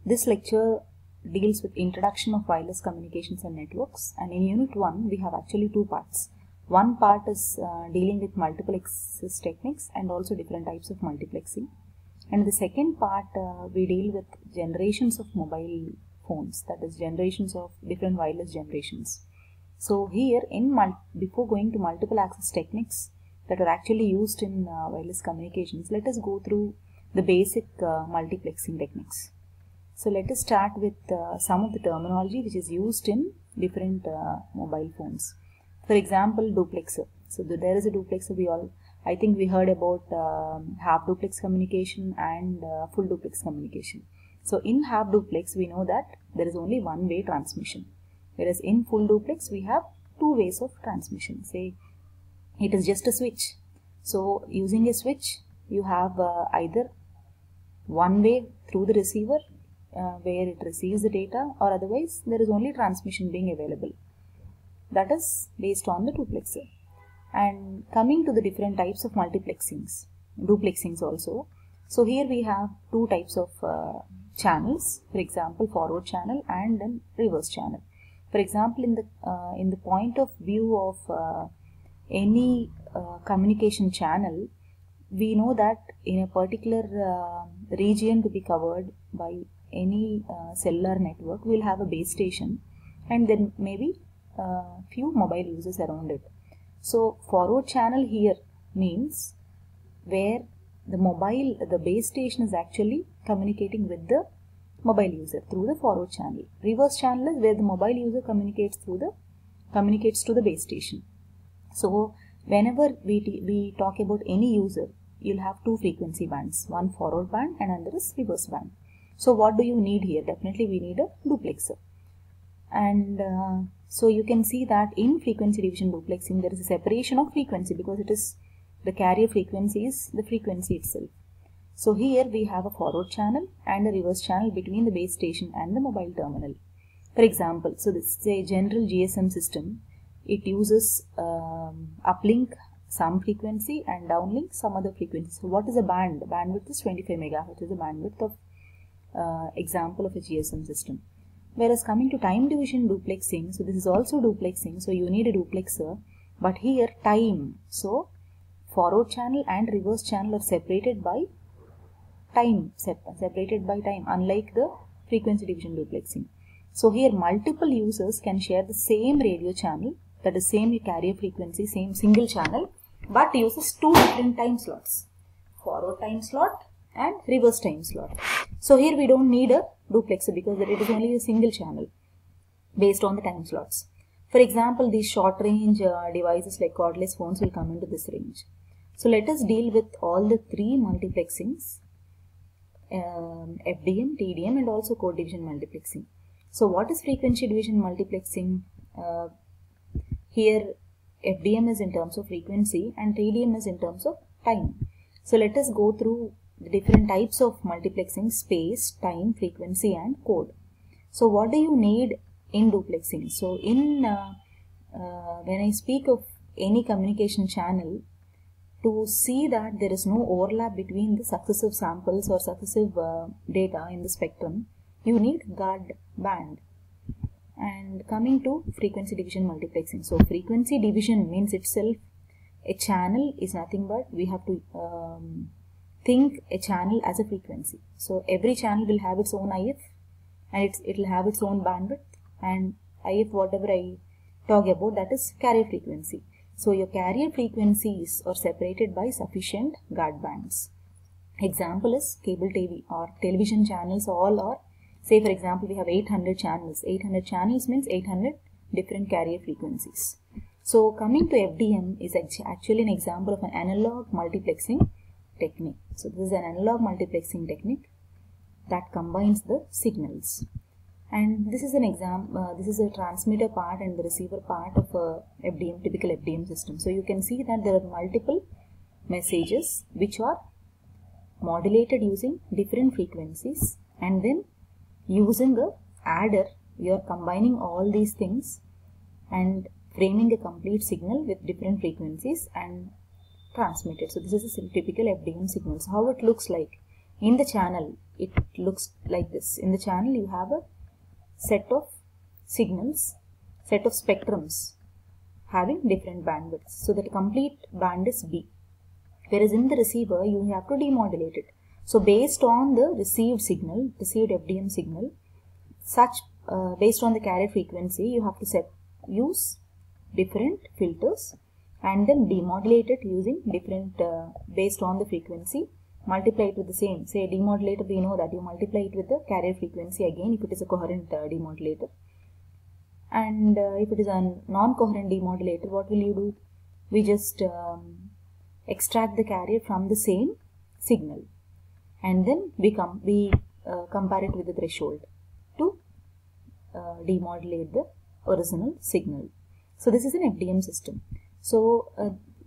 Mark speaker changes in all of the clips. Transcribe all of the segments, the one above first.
Speaker 1: This lecture deals with introduction of wireless communications and networks, and in Unit 1 we have actually two parts. One part is dealing with multiple access techniques and also different types of multiplexing, and the second part we deal with generations of mobile phones, that is generations of different wireless generations. So here before going to multiple access techniques that are actually used in wireless communications, let us go through the basic multiplexing techniques. So let us start with some of the terminology which is used in different mobile phones. For example, duplexer. So there is a duplexer. I think we heard about half duplex communication and full duplex communication. So in half duplex we know that there is only one way transmission, whereas in full duplex we have two ways of transmission. Say it is just a switch. So using a switch you have either one way through the receiver where it receives the data, or otherwise there is only transmission being available. That is based on the duplexer. And coming to the different types of duplexings also. So here we have two types of channels, for example forward channel and then reverse channel. For example, in the point of view of any communication channel, we know that in a particular region to be covered by any cellular network, we will have a base station and then maybe few mobile users around it. So forward channel here means where the base station is actually communicating with the mobile user through the forward channel. Reverse channel is where the mobile user communicates to the base station. So whenever we talk about any user, you'll have two frequency bands, one forward band and another is reverse band. So what do you need here? Definitely we need a duplexer. And so you can see that in frequency division duplexing there is a separation of frequency because it is the carrier frequency is the frequency itself. So here we have a forward channel and a reverse channel between the base station and the mobile terminal. For example, so this is a general GSM system. It uses uplink some frequency and downlink some other frequency. So what is a band? The bandwidth is 25 MHz is the bandwidth of example of a GSM system. Whereas coming to time division duplexing, so this is also duplexing, so you need a duplexer, but here time. So forward channel and reverse channel are separated by time, unlike the frequency division duplexing. So here multiple users can share the same radio channel, that is same carrier frequency, same single channel, but uses two different time slots, forward time slot and reverse time slot. So here we don't need a duplexer because it is only a single channel based on the time slots. For example, these short range devices like cordless phones will come into this range. So let us deal with all the three multiplexings, FDM, TDM and also code division multiplexing. So what is frequency division multiplexing? Here FDM is in terms of frequency and TDM is in terms of time. So let us go through the different types of multiplexing: space, time, frequency and code. So what do you need in duplexing? So in when I speak of any communication channel, to see that there is no overlap between the successive samples or successive data in the spectrum, you need guard band. And coming to frequency division multiplexing, so frequency division means itself a channel is nothing but we have to think a channel as a frequency. So every channel will have its own IF and it will have its own bandwidth, and IF, whatever I talk about, that is carrier frequency. So your carrier frequencies are separated by sufficient guard bands. Example is cable TV or television channels. All are, say for example we have 800 channels. 800 channels means 800 different carrier frequencies. So coming to FDM is actually an example of an analog multiplexing technique. So this is an analog multiplexing technique that combines the signals. And this is an example, this is a transmitter part and the receiver part of a FDM, typical FDM system. So you can see that there are multiple messages which are modulated using different frequencies, and then using a adder you are combining all these things and framing a complete signal with different frequencies and transmit it. So this is a typical FDM signal. So how it looks like? In the channel, it looks like this. In the channel, you have a set of signals, set of spectrums having different bandwidths. So that complete band is B. Whereas in the receiver, you have to demodulate it. So based on the received FDM signal, based on the carrier frequency, you have to use different filters and then demodulate it using different, based on the frequency, multiply it with the same. Say demodulator, we know that you multiply it with the carrier frequency again if it is a coherent demodulator. And if it is a non-coherent demodulator, what will you do? We just extract the carrier from the same signal, and then we compare it with the threshold to demodulate the original signal. So this is an FDM system. So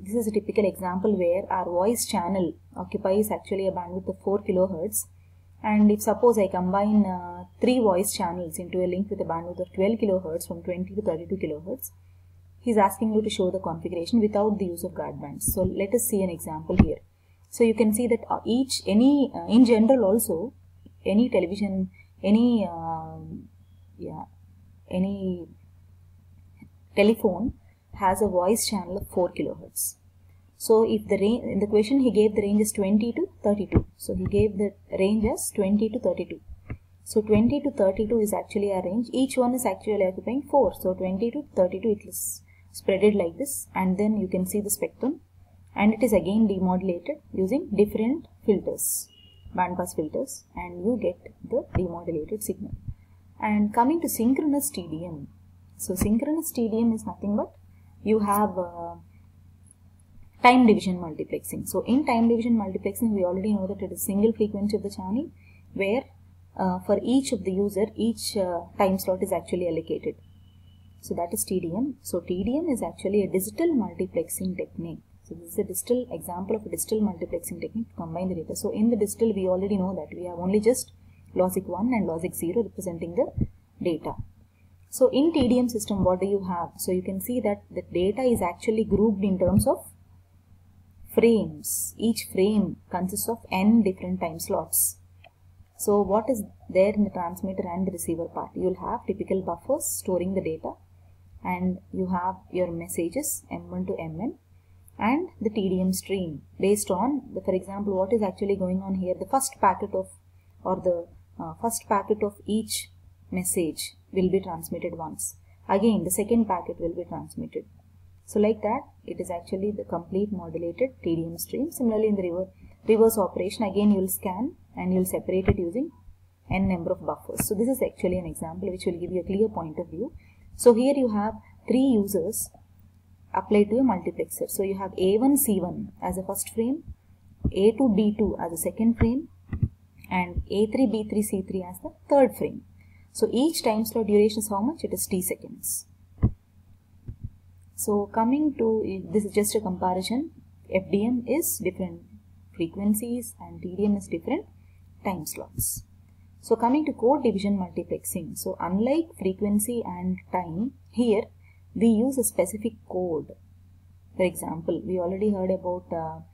Speaker 1: this is a typical example where our voice channel occupies actually a bandwidth of 4 kHz. And if suppose I combine 3 voice channels into a link with a bandwidth of 12 kHz from 20 to 32 kHz, he's asking you to show the configuration without the use of guard bands. So let us see an example here. So you can see that in general also, any television, any telephone has a voice channel of 4 kHz. So if the range, in the question he gave the range as 20 to 32. So he gave the range as 20 to 32. So 20 to 32 is actually a range. Each one is actually occupying 4. So 20 to 32, it is spreaded like this, and then you can see the spectrum, and it is again demodulated using different filters, bandpass filters, and you get the demodulated signal. And coming to synchronous TDM. So synchronous TDM is nothing but you have time division multiplexing. So in time division multiplexing, we already know that it is single frequency of the channel where for each of the user, each time slot is actually allocated. So that is TDM. So TDM is actually a digital multiplexing technique. So this is a digital example of a digital multiplexing technique to combine the data. So in the digital, we already know that we have only just logic 1 and logic 0 representing the data. So in TDM system, what do you have? So you can see that the data is actually grouped in terms of frames. Each frame consists of n different time slots. So what is there in the transmitter and the receiver part? You will have typical buffers storing the data, and you have your messages M1 to Mn and the TDM stream based on the, for example, what is actually going on here. The first packet of each message will be transmitted once. Again, the second packet will be transmitted. So like that, it is actually the complete modulated TDM stream. Similarly, in the reverse operation, again you will scan and you will separate it using n number of buffers. So this is actually an example which will give you a clear point of view. So here you have 3 users applied to a multiplexer. So you have A1, C1 as a first frame, A2, B2 as a second frame, and A3, B3, C3 as the third frame. So each time slot duration is how much? It is t seconds. So coming to, this is just a comparison. FDM is different frequencies and TDM is different time slots. So coming to code division multiplexing. So unlike frequency and time, here we use a specific code. For example, we already heard about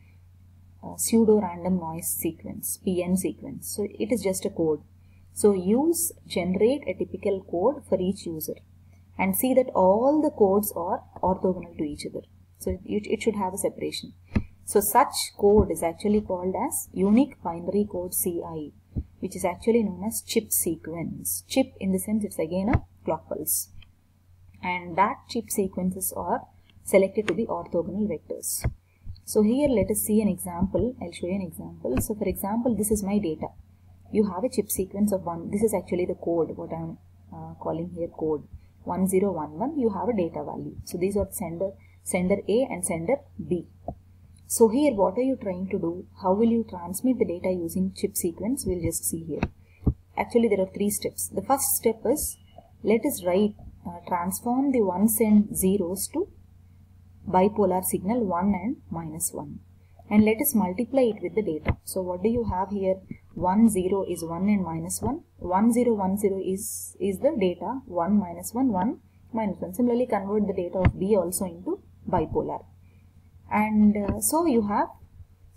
Speaker 1: pseudo random noise sequence, PN sequence. So it is just a code. So generate a typical code for each user and see that all the codes are orthogonal to each other. So it should have a separation. So such code is actually called as unique binary code CI, which is actually known as chip sequence. Chip in the sense it's again a clock pulse. And that chip sequences are selected to be orthogonal vectors. So here let us see an example. I'll show you an example. So for example, this is my data. You have a chip sequence of 1. This is actually the code, what I am calling here code. 1011, you have a data value. So these are sender A and sender B. So here what are you trying to do? How will you transmit the data using chip sequence? We'll just see here. Actually there are 3 steps. The first step is, let us transform the ones and zeros to bipolar signal 1 and -1. And let us multiply it with the data. So what do you have here? 1, 0 is 1 and -1. 1, 0, 1, 0 is the data. 1, -1, 1, -1. Similarly, convert the data of B also into bipolar. And so you have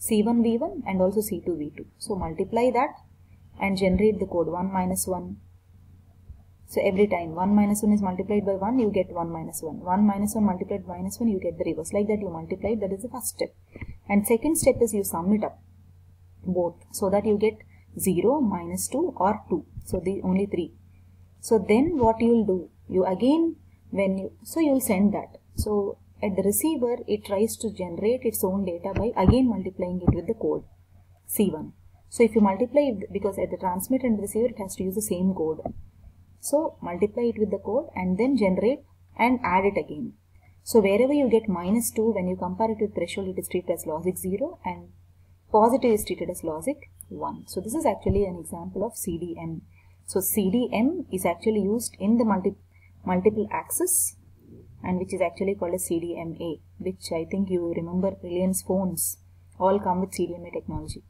Speaker 1: C1 V1 and also C2 V2. So multiply that and generate the code 1 minus 1. So every time 1 minus 1 is multiplied by 1, you get 1 minus 1. 1 minus 1 multiplied by minus 1, you get the reverse. Like that you multiply, that is the first step. And second step is you sum it up both so that you get 0, minus 2 or 2. So the only 3. So then what you will do, you again you'll send that. So at the receiver, it tries to generate its own data by again multiplying it with the code C1. So if you multiply it, because at the transmitter and the receiver it has to use the same code. So multiply it with the code and then generate and add it again. So wherever you get minus 2, when you compare it with threshold, it is treated as logic 0 and positive is treated as logic 1. So this is actually an example of CDM. So CDM is actually used in the multiple access, and which is actually called as CDMA, which I think you remember Reliance phones all come with CDMA technology.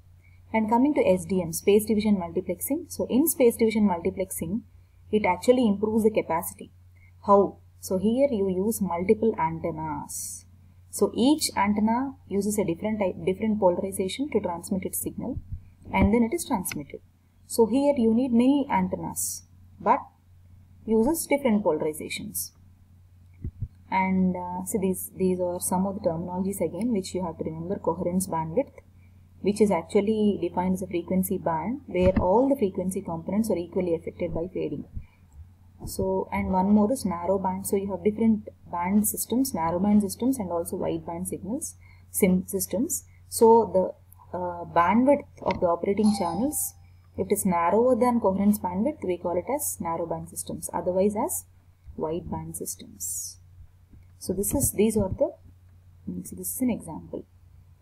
Speaker 1: And coming to SDM, space division multiplexing. So in space division multiplexing, it actually improves the capacity. How? So here you use multiple antennas. So each antenna uses a different polarization to transmit its signal, and then it is transmitted. So here you need many antennas, but uses different polarizations. And so these are some of the terminologies again which you have to remember. Coherence bandwidth, which is actually defined as a frequency band where all the frequency components are equally affected by fading. So, and one more is narrow band. So you have different band systems, narrow band systems and also wide band systems. So the bandwidth of the operating channels, if it is narrower than coherence bandwidth, we call it as narrow band systems, otherwise as wide band systems. So this is an example.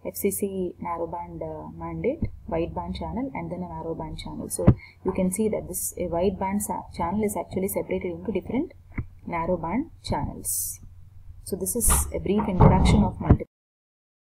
Speaker 1: FCC narrow band mandate, wide band channel and then a narrow band channel. So you can see that this a wide band channel is actually separated into different narrow band channels. So this is a brief introduction of multiple